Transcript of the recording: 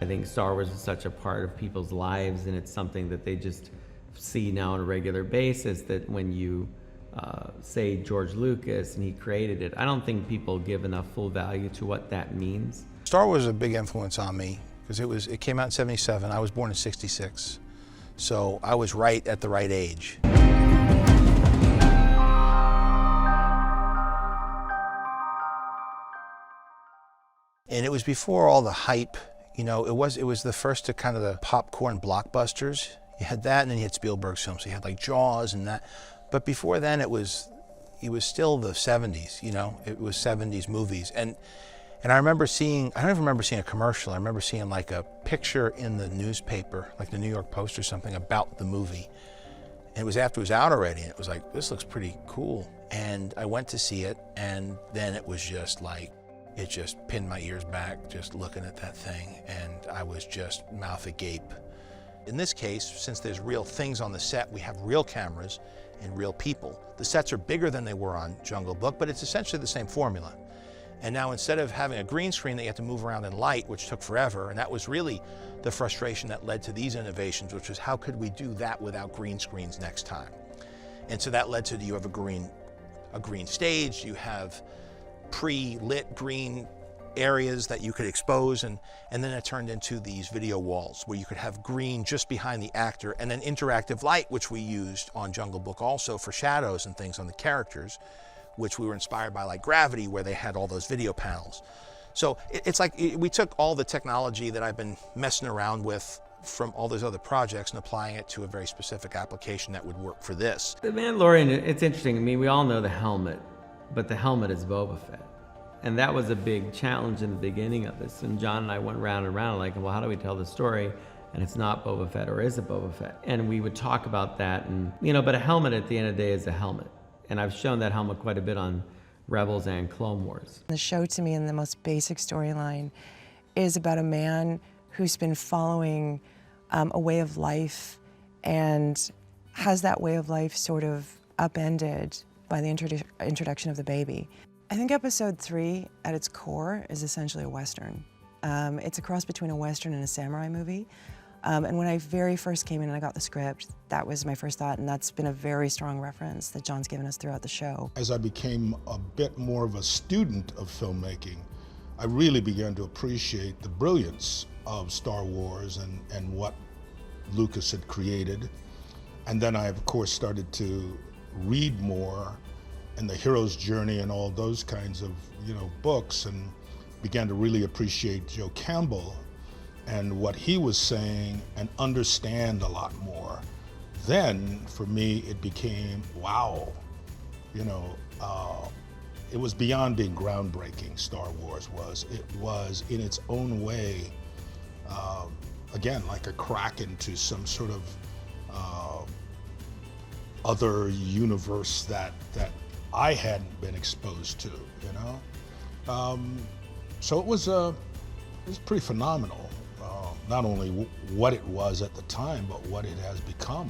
I think Star Wars is such a part of people's lives, and it's something that they just see now on a regular basis, that when you say George Lucas and he created it, I don't think people give enough full value to what that means. Star Wars was a big influence on me because it came out in '77. I was born in '66, so I was right at the right age. And it was before all the hype. You know, it was the first to kind of the popcorn blockbusters. You had that, and then you had Spielberg's films. So you had like Jaws and that. But before then, it was still the '70s. You know, it was '70s movies. And I remember seeing, I don't even remember seeing a commercial. I remember seeing like a picture in the newspaper, like the New York Post or something, about the movie. And it was after it was out already, and it was like, this looks pretty cool. And I went to see it, and then it was just like, it just pinned my ears back just looking at that thing, and I was just mouth agape. In this case, since there's real things on the set, we have real cameras and real people. The sets are bigger than they were on Jungle Book, but it's essentially the same formula. And now instead of having a green screen that you have to move around in light, which took forever, and that was really the frustration that led to these innovations, which was how could we do that without green screens next time? And so that led to, you have a green stage, you have pre-lit green areas that you could expose, and then it turned into these video walls where you could have green just behind the actor, and then interactive light, which we used on Jungle Book also for shadows and things on the characters, which we were inspired by, like Gravity, where they had all those video panels. So it's like we took all the technology that I've been messing around with from all those other projects and applying it to a very specific application that would work for this. The Mandalorian, it's interesting. I mean, we all know the helmet, but the helmet is Boba Fett. And that was a big challenge in the beginning of this. And John and I went round and round like, well, how do we tell the story? And it's not Boba Fett, or is it Boba Fett? And we would talk about that, and but a helmet at the end of the day is a helmet. And I've shown that helmet quite a bit on Rebels and Clone Wars. The show, to me, in the most basic storyline, is about a man who's been following a way of life and has that way of life sort of upended by the introduction of the baby. I think episode 3, at its core, is essentially a Western. It's a cross between a Western and a samurai movie. And when I very first came in and I got the script, that was my first thought, and that's been a very strong reference that John's given us throughout the show. As I became a bit more of a student of filmmaking, I really began to appreciate the brilliance of Star Wars and what Lucas had created. And then I, of course, started to read more, and the hero's journey and all those kinds of books, and began to really appreciate Joe Campbell and what he was saying and understand a lot more. Then for me it became, wow, it was beyond being groundbreaking. Star Wars was. It was in its own way, again, like a crack into some sort of other universe that I hadn't been exposed to, So it was pretty phenomenal. Not only what it was at the time, but what it has become.